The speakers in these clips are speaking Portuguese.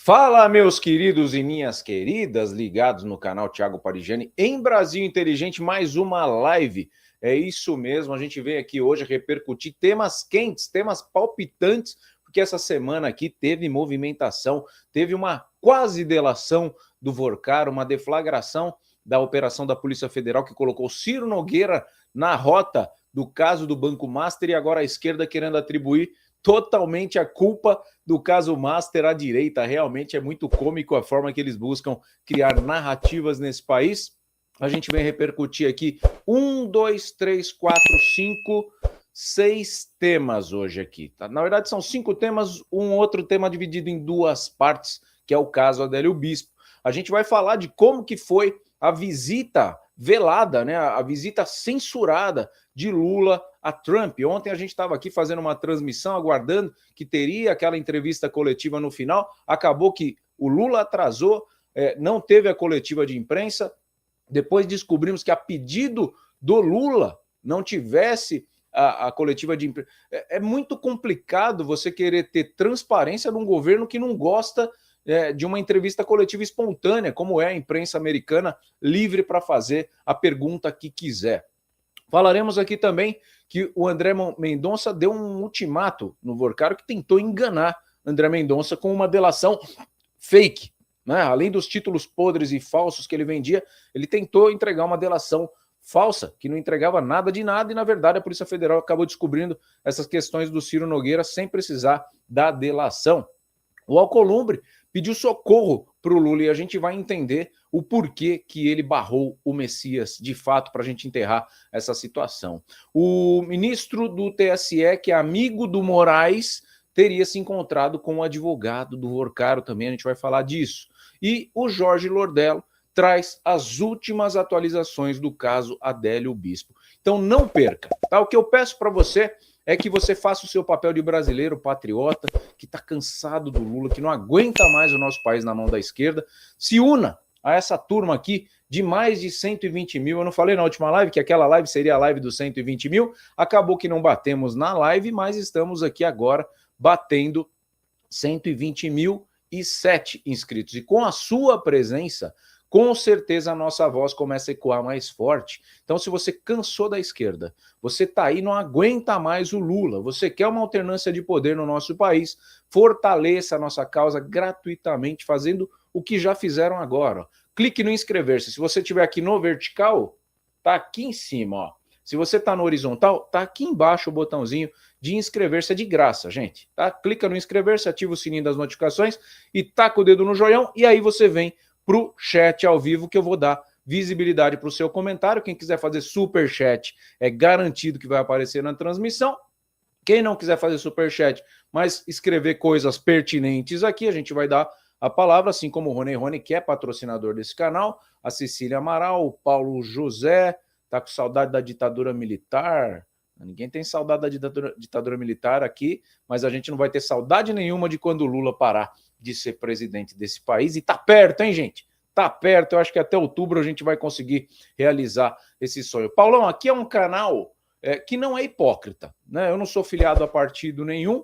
Fala, meus queridos e minhas queridas, ligados no canal Thiago Parigiani, em Brasil Inteligente, mais uma live. É isso mesmo, a gente veio aqui hoje repercutir temas quentes, temas palpitantes, porque essa semana aqui teve movimentação, teve uma quase delação do Vorcar, uma deflagração da operação da Polícia Federal que colocou Ciro Nogueira na rota do caso do Banco Master e agora a esquerda querendo atribuir totalmente a culpa do caso Master à direita. Realmente é muito cômico a forma que eles buscam criar narrativas nesse país. A gente vem repercutir aqui 6 temas hoje aqui. Tá? Na verdade, são 5 temas, um outro tema dividido em 2 partes, que é o caso Adélio Bispo. A gente vai falar de como que foi a visita velada, né? A visita censurada de Lula a Trump. Ontem a gente estava aqui fazendo uma transmissão, aguardando que teria aquela entrevista coletiva no final. Acabou que o Lula atrasou, não teve a coletiva de imprensa. Depois descobrimos que a pedido do Lula não tivesse a coletiva de imprensa. É muito complicado você querer ter transparência num governo que não gosta de uma entrevista coletiva espontânea, como é a imprensa americana, livre para fazer a pergunta que quiser. Falaremos aqui também que o André Mendonça deu um ultimato no Vorcaro que tentou enganar André Mendonça com uma delação fake. Né? Além dos títulos podres e falsos que ele vendia, ele tentou entregar uma delação falsa, que não entregava nada de nada, e na verdade a Polícia Federal acabou descobrindo essas questões do Ciro Nogueira sem precisar da delação. O Alcolumbre pediu socorro para o Lula e a gente vai entender o porquê que ele barrou o Messias, de fato, para a gente enterrar essa situação. O ministro do TSE, que é amigo do Moraes, teria se encontrado com o advogado do Vorcaro também, a gente vai falar disso. E o Jorge Lordello traz as últimas atualizações do caso Adélio Bispo. Então não perca, tá? O que eu peço para você é que você faça o seu papel de brasileiro patriota, que está cansado do Lula, que não aguenta mais o nosso país na mão da esquerda. Se una a essa turma aqui de mais de 120 mil. Eu não falei na última live que aquela live seria a live dos 120 mil. Acabou que não batemos na live, mas estamos aqui agora batendo 120.007 inscritos. E com a sua presença, com certeza a nossa voz começa a ecoar mais forte. Então, se você cansou da esquerda, você está aí, não aguenta mais o Lula, você quer uma alternância de poder no nosso país, fortaleça a nossa causa gratuitamente, fazendo o que já fizeram agora. Ó. Clique no inscrever-se. Se você estiver aqui no vertical, está aqui em cima. Ó. Se você está no horizontal, está aqui embaixo o botãozinho de inscrever-se. É de graça, gente. Tá? Clica no inscrever-se, ativa o sininho das notificações e taca o dedo no joião e aí você vem para o chat ao vivo que eu vou dar visibilidade para o seu comentário. Quem quiser fazer super chat é garantido que vai aparecer na transmissão. Quem não quiser fazer super chat, mas escrever coisas pertinentes aqui, a gente vai dar a palavra, assim como o Rony, que é patrocinador desse canal, a Cecília Amaral, o Paulo José, tá com saudade da ditadura militar. Ninguém tem saudade da ditadura militar aqui, mas a gente não vai ter saudade nenhuma de quando o Lula parar de ser presidente desse país. E tá perto, hein, gente? Tá perto. Eu acho que até outubro a gente vai conseguir realizar esse sonho. Paulão, aqui é um canal que não é hipócrita, né? Eu não sou filiado a partido nenhum.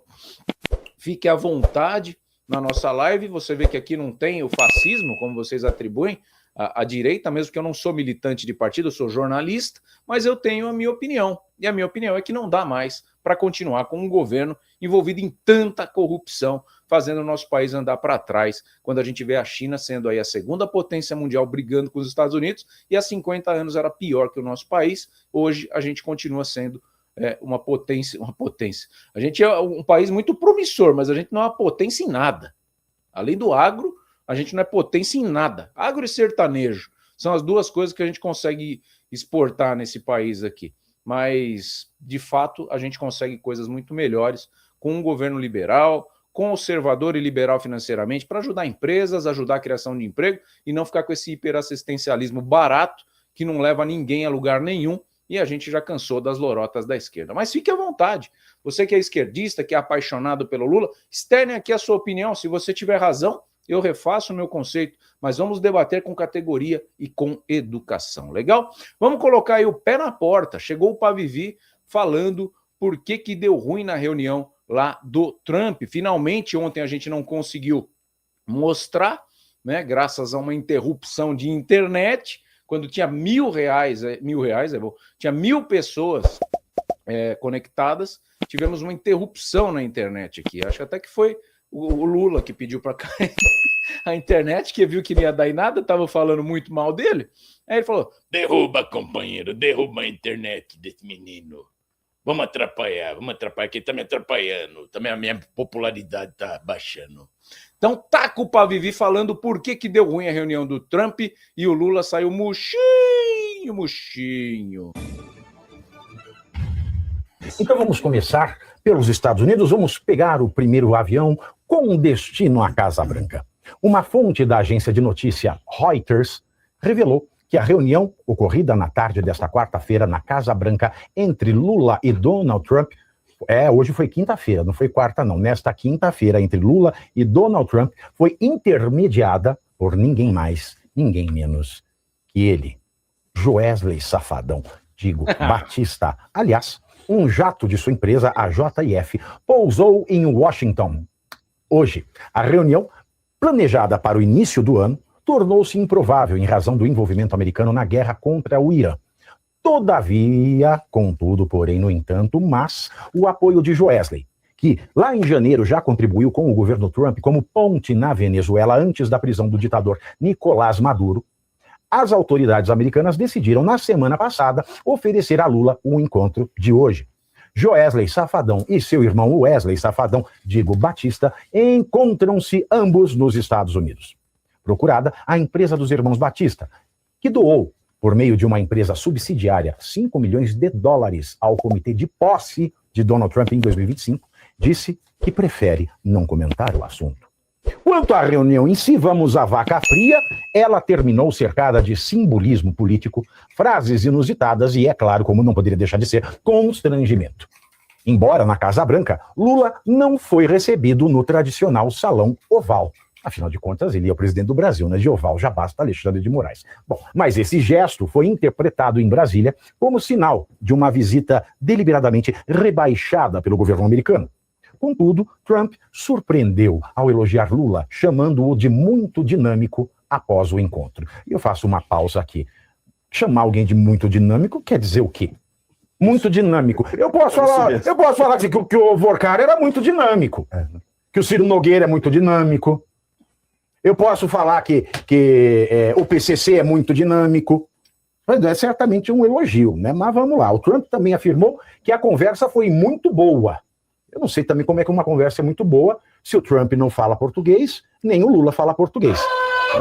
Fique à vontade na nossa live. Você vê que aqui não tem o fascismo, como vocês atribuem à direita, mesmo que eu não sou militante de partido, eu sou jornalista, mas eu tenho a minha opinião. E a minha opinião é que não dá mais para continuar com um governo envolvido em tanta corrupção, fazendo o nosso país andar para trás, quando a gente vê a China sendo aí a segunda potência mundial brigando com os Estados Unidos, e há 50 anos era pior que o nosso país, hoje a gente continua sendo uma potência. A gente é um país muito promissor, mas a gente não é uma potência em nada. Além do agro, a gente não é potência em nada. Agro e sertanejo são as duas coisas que a gente consegue exportar nesse país aqui. Mas, de fato, a gente consegue coisas muito melhores com um governo liberal, conservador e liberal financeiramente, para ajudar empresas, ajudar a criação de emprego e não ficar com esse hiperassistencialismo barato que não leva ninguém a lugar nenhum. E a gente já cansou das lorotas da esquerda. Mas fique à vontade. Você que é esquerdista, que é apaixonado pelo Lula, externe aqui a sua opinião. Se você tiver razão, eu refaço o meu conceito, mas vamos debater com categoria e com educação, legal? Vamos colocar aí o pé na porta. Chegou o Pavivi falando por que deu ruim na reunião lá do Trump. Finalmente, ontem a gente não conseguiu mostrar, né, graças a uma interrupção de internet, quando tinha R$ 1.000, é bom, tinha 1.000 pessoas conectadas, tivemos uma interrupção na internet aqui. Acho até que foi o Lula que pediu para cair a internet, que viu que não ia dar em nada, estava falando muito mal dele. Aí ele falou: derruba, companheiro, derruba a internet desse menino. Vamos atrapalhar, que ele tá me atrapalhando. Também a minha popularidade tá baixando. Então, taca o pau Vivi falando por que deu ruim a reunião do Trump e o Lula saiu murchinho. Então vamos começar pelos Estados Unidos. Vamos pegar o primeiro avião com destino à Casa Branca. Uma fonte da agência de notícia Reuters revelou que a reunião ocorrida na tarde desta quarta-feira na Casa Branca entre Lula e Donald Trump, hoje foi quinta-feira, não foi quarta não, nesta quinta-feira entre Lula e Donald Trump foi intermediada por ninguém mais, ninguém menos que ele, Joesley Safadão, Batista. Aliás, um jato de sua empresa, a JF, pousou em Washington. Hoje, a reunião, planejada para o início do ano, tornou-se improvável em razão do envolvimento americano na guerra contra o Irã. Todavia, contudo, porém, no entanto, mas o apoio de Joesley, que lá em janeiro já contribuiu com o governo Trump como ponte na Venezuela antes da prisão do ditador Nicolás Maduro, as autoridades americanas decidiram, na semana passada, oferecer a Lula o encontro de hoje. Joesley Safadão e seu irmão Wesley Safadão, Batista, encontram-se ambos nos Estados Unidos. Procurada, a empresa dos irmãos Batista, que doou, por meio de uma empresa subsidiária, $5 milhões ao comitê de posse de Donald Trump em 2025, disse que prefere não comentar o assunto. Quanto à reunião em si, vamos à vaca fria. Ela terminou cercada de simbolismo político, frases inusitadas e, é claro, como não poderia deixar de ser, constrangimento. Embora na Casa Branca, Lula não foi recebido no tradicional salão oval. Afinal de contas, ele é o presidente do Brasil, né? De oval já basta Alexandre de Moraes. Bom, mas esse gesto foi interpretado em Brasília como sinal de uma visita deliberadamente rebaixada pelo governo americano. Contudo, Trump surpreendeu ao elogiar Lula, chamando-o de muito dinâmico após o encontro. E eu faço uma pausa aqui. Chamar alguém de muito dinâmico quer dizer o quê? Muito dinâmico. Eu posso falar que o Vorcar era muito dinâmico, que o Ciro Nogueira é muito dinâmico. Eu posso falar que o PCC é muito dinâmico. Mas é certamente um elogio, né? Mas vamos lá. O Trump também afirmou que a conversa foi muito boa. Eu não sei também como é que uma conversa é muito boa se o Trump não fala português, nem o Lula fala português.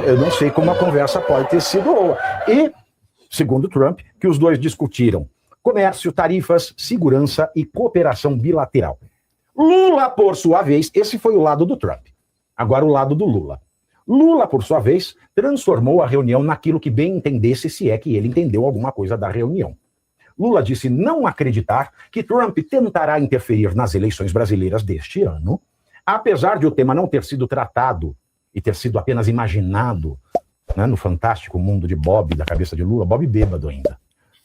Eu não sei como a conversa pode ter sido boa. E, segundo Trump, que os dois discutiram comércio, tarifas, segurança e cooperação bilateral. Lula, por sua vez, esse foi o lado do Trump. Agora o lado do Lula. Lula, por sua vez, transformou a reunião naquilo que bem entendesse, se é que ele entendeu alguma coisa da reunião. Lula disse não acreditar que Trump tentará interferir nas eleições brasileiras deste ano, apesar de o tema não ter sido tratado e ter sido apenas imaginado, né, no fantástico mundo de Bob, da cabeça de Lula, Bob bêbado ainda.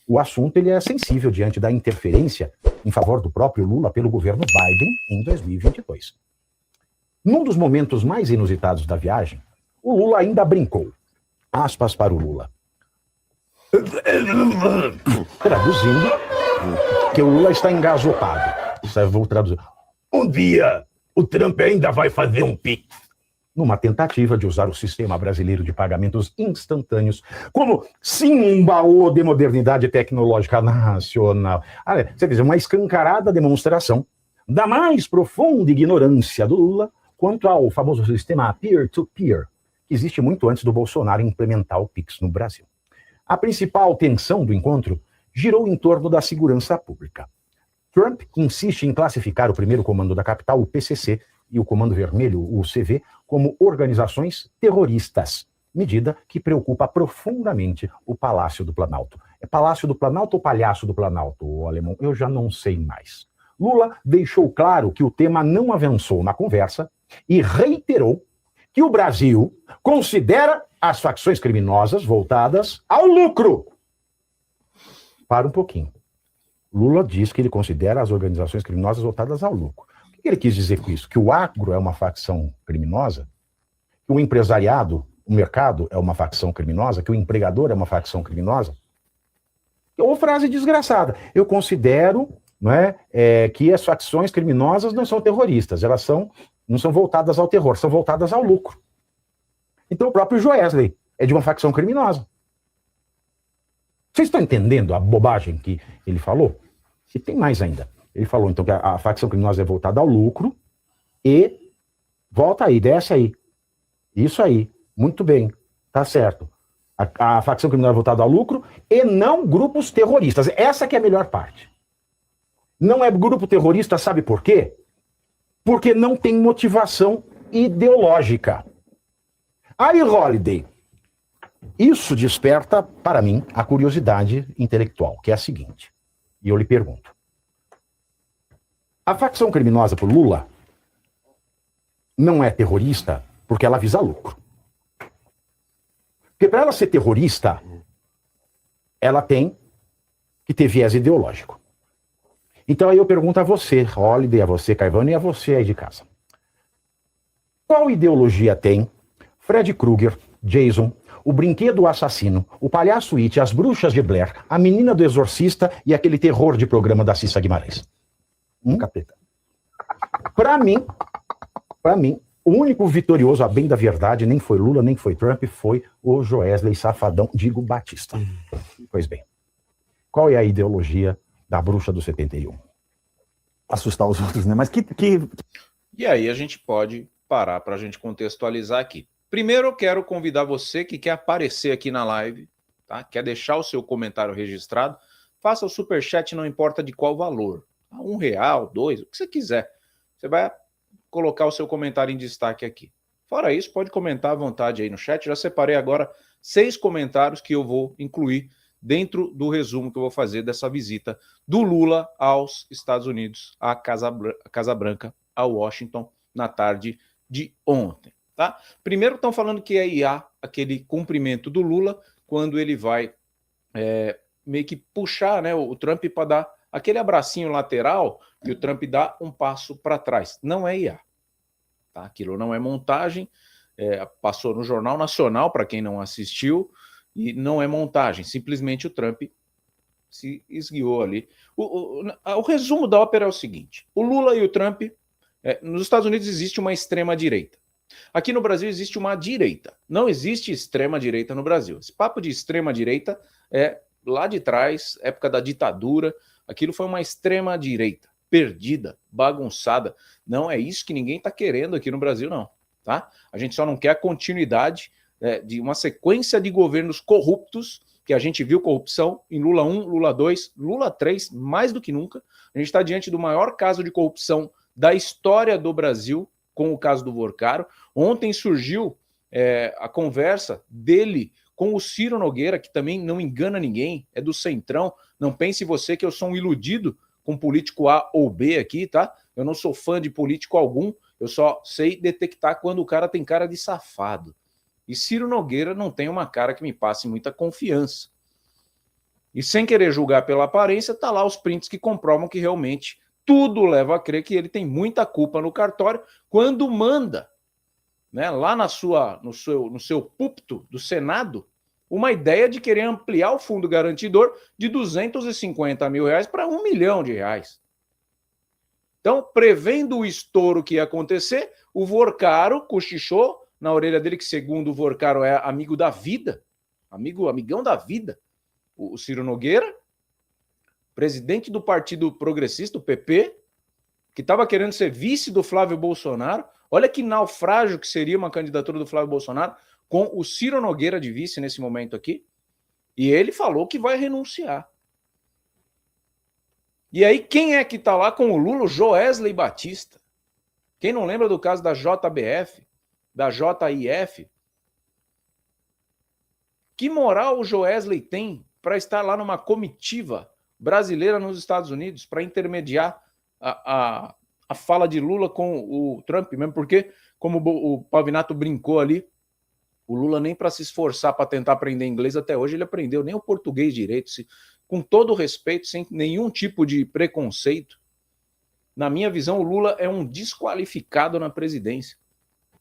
O assunto ele é sensível diante da interferência em favor do próprio Lula pelo governo Biden em 2022. Num dos momentos mais inusitados da viagem, o Lula ainda brincou. Aspas para o Lula. Traduzindo, que o Lula está engasopado. Isso eu vou traduzir. Um dia, o Trump ainda vai fazer um pix. Numa tentativa de usar o sistema brasileiro de pagamentos instantâneos como símbolo de modernidade tecnológica nacional. Você diz, uma escancarada demonstração da mais profunda ignorância do Lula quanto ao famoso sistema peer-to-peer, que existe muito antes do Bolsonaro implementar o Pix no Brasil. A principal tensão do encontro girou em torno da segurança pública. Trump insiste em classificar o primeiro comando da capital, o PCC, e o Comando Vermelho, o CV, como organizações terroristas, medida que preocupa profundamente o Palácio do Planalto. É Palácio do Planalto ou Palhaço do Planalto, o alemão? Eu já não sei mais. Lula deixou claro que o tema não avançou na conversa e reiterou que o Brasil considera as facções criminosas voltadas ao lucro. Para um pouquinho. Lula diz que ele considera as organizações criminosas voltadas ao lucro. O que ele quis dizer com isso? Que o agro é uma facção criminosa? que o empresariado, o mercado é uma facção criminosa, que o empregador é uma facção criminosa? Ou frase desgraçada. Eu considero, não é, que as facções criminosas não são terroristas, elas não são voltadas ao terror, são voltadas ao lucro. Então o próprio Joesley é de uma facção criminosa. Vocês estão entendendo a bobagem que ele falou? E tem mais ainda. Ele falou, então, que a facção criminosa é voltada ao lucro e volta aí, desce aí. Isso aí, muito bem, tá certo. A facção criminosa é voltada ao lucro e não grupos terroristas. Essa que é a melhor parte. Não é grupo terrorista, sabe por quê? Porque não tem motivação ideológica. Aí, Holliday, isso desperta, para mim, a curiosidade intelectual, que é a seguinte. E eu lhe pergunto. A facção criminosa por Lula não é terrorista porque ela visa lucro. Porque para ela ser terrorista, ela tem que ter viés ideológico. Então aí eu pergunto a você, Holliday, a você, Caivano, e a você aí de casa. Qual ideologia tem Fred Krueger, Jason, o brinquedo assassino, o palhaço It, as bruxas de Blair, a menina do exorcista e aquele terror de programa da Cissa Guimarães? Capeta. Para mim, o único vitorioso, a bem da verdade, nem foi Lula, nem foi Trump, foi o Joesley Safadão, digo Batista. Pois bem, qual é a ideologia da bruxa do 71? Assustar os outros, né? Mas E aí a gente pode parar para a gente contextualizar aqui. Primeiro eu quero convidar você que quer aparecer aqui na live, tá? Quer deixar o seu comentário registrado, faça o superchat, não importa de qual valor. R$1, 2, o que você quiser. Você vai colocar o seu comentário em destaque aqui. Fora isso, pode comentar à vontade aí no chat. Já separei agora 6 comentários que eu vou incluir dentro do resumo que eu vou fazer dessa visita do Lula aos Estados Unidos, à Casa Branca, a Washington, na tarde de ontem. Tá? Primeiro estão falando que é IA, aquele cumprimento do Lula, quando ele vai meio que puxar, né, o Trump para dar aquele abracinho lateral e o Trump dá um passo para trás. Não é IA. Tá? Aquilo não é montagem, passou no Jornal Nacional, para quem não assistiu, e não é montagem. Simplesmente o Trump se esguiou ali. O resumo da ópera é o seguinte. O Lula e o Trump... nos Estados Unidos existe uma extrema-direita. Aqui no Brasil existe uma direita. Não existe extrema-direita no Brasil. Esse papo de extrema-direita é lá de trás, época da ditadura. Aquilo foi uma extrema-direita, perdida, bagunçada. Não é isso que ninguém está querendo aqui no Brasil, não. Tá? A gente só não quer a continuidade de uma sequência de governos corruptos, que a gente viu corrupção em Lula 1, Lula 2, Lula 3, mais do que nunca. A gente está diante do maior caso de corrupção da história do Brasil, com o caso do Vorcaro. Ontem surgiu a conversa dele com o Ciro Nogueira, que também não engana ninguém, é do Centrão. Não pense você que eu sou um iludido com político A ou B aqui, tá? Eu não sou fã de político algum, eu só sei detectar quando o cara tem cara de safado. E Ciro Nogueira não tem uma cara que me passe muita confiança. E sem querer julgar pela aparência, tá lá os prints que comprovam que realmente tudo leva a crer que ele tem muita culpa no cartório quando manda, né, lá no seu púlpito do Senado, uma ideia de querer ampliar o fundo garantidor de R$250 mil para R$1 milhão. Então, prevendo o estouro que ia acontecer, o Vorcaro cochichou na orelha dele, que segundo o Vorcaro é amigo da vida, amigão da vida, o Ciro Nogueira, presidente do Partido Progressista, o PP, que estava querendo ser vice do Flávio Bolsonaro. Olha que naufrágio que seria uma candidatura do Flávio Bolsonaro com o Ciro Nogueira de vice nesse momento aqui. E ele falou que vai renunciar. E aí quem é que está lá com o Lula? O Joesley Batista. Quem não lembra do caso da JBF, da JIF? Que moral o Joesley tem para estar lá numa comitiva brasileira nos Estados Unidos para intermediar a fala de Lula com o Trump, mesmo porque, como o Pavinato brincou ali, o Lula nem para se esforçar para tentar aprender inglês até hoje ele aprendeu nem o português direito, com todo respeito, sem nenhum tipo de preconceito. Na minha visão, o Lula é um desqualificado na presidência.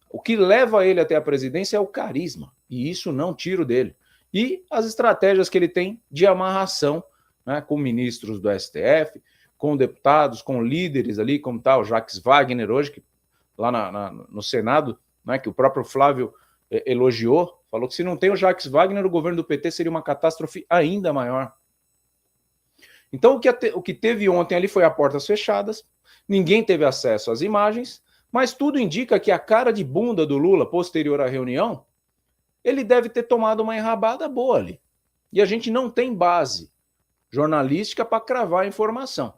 O que leva ele até a presidência é o carisma, e isso não tiro dele. E as estratégias que ele tem de amarração, né, com ministros do STF, com deputados, com líderes ali, como está o Jacques Wagner hoje, que, lá no Senado, né, que o próprio Flávio elogiou, falou que se não tem o Jacques Wagner, o governo do PT seria uma catástrofe ainda maior. Então o que teve ontem ali foi a portas fechadas, ninguém teve acesso às imagens, mas tudo indica que a cara de bunda do Lula, posterior à reunião, ele deve ter tomado uma enrabada boa ali. E a gente não tem base jornalística para cravar a informação.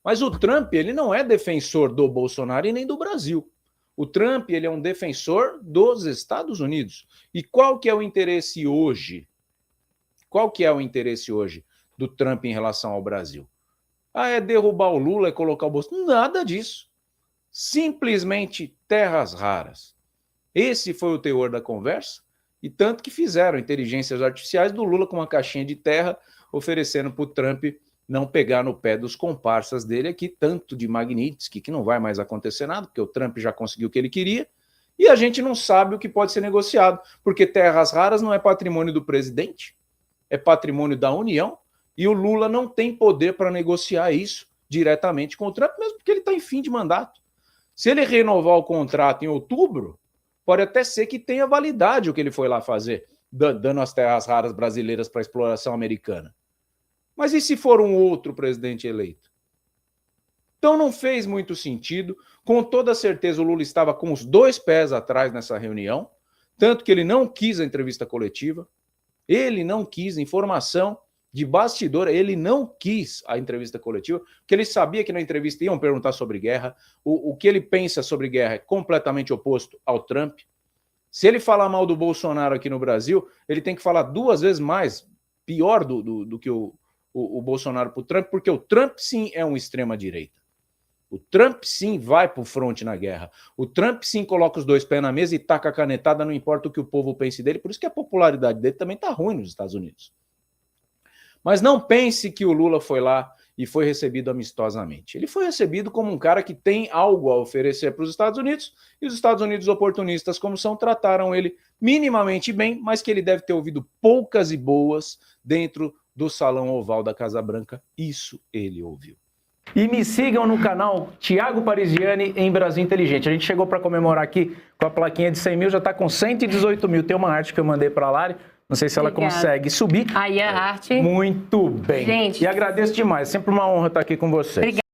Mas o Trump, ele não é defensor do Bolsonaro e nem do Brasil. O Trump, ele é um defensor dos Estados Unidos. E qual que é o interesse hoje? Qual que é o interesse hoje do Trump em relação ao Brasil? Ah, é derrubar o Lula, é colocar o Bolsonaro? Nada disso. Simplesmente terras raras. Esse foi o teor da conversa, e tanto que fizeram inteligências artificiais do Lula com uma caixinha de terra, oferecendo para o Trump não pegar no pé dos comparsas dele aqui, tanto de Magnitsky, que não vai mais acontecer nada, porque o Trump já conseguiu o que ele queria, e a gente não sabe o que pode ser negociado, porque terras raras não é patrimônio do presidente, é patrimônio da União, e o Lula não tem poder para negociar isso diretamente com o Trump, mesmo porque ele está em fim de mandato. Se ele renovar o contrato em outubro, pode até ser que tenha validade o que ele foi lá fazer, dando as terras raras brasileiras para exploração americana. Mas e se for um outro presidente eleito? Então não fez muito sentido. Com toda certeza o Lula estava com os dois pés atrás nessa reunião, tanto que ele não quis a entrevista coletiva, ele não quis informação de bastidor, ele não quis a entrevista coletiva, porque ele sabia que na entrevista iam perguntar sobre guerra, o que ele pensa sobre guerra é completamente oposto ao Trump. Se ele falar mal do Bolsonaro aqui no Brasil, ele tem que falar 2 vezes mais, pior do que o Bolsonaro para o Trump, porque o Trump sim é um extrema-direita. O Trump sim vai para o fronte na guerra. O Trump sim coloca os dois pés na mesa e taca a canetada, não importa o que o povo pense dele, por isso que a popularidade dele também está ruim nos Estados Unidos. Mas não pense que o Lula foi lá e foi recebido amistosamente. Ele foi recebido como um cara que tem algo a oferecer para os Estados Unidos, e os Estados Unidos, oportunistas como são, trataram ele minimamente bem, mas que ele deve ter ouvido poucas e boas dentro do Salão Oval da Casa Branca. Isso ele ouviu. E me sigam no canal Thiago Parisiani em Brasil Inteligente. A gente chegou para comemorar aqui com a plaquinha de 100 mil, já está com 118 mil. Tem uma arte que eu mandei para a Lari, não sei se ela consegue subir. Aí a arte... Muito bem. Gente... E agradeço demais, sempre uma honra estar aqui com vocês. Obrigada.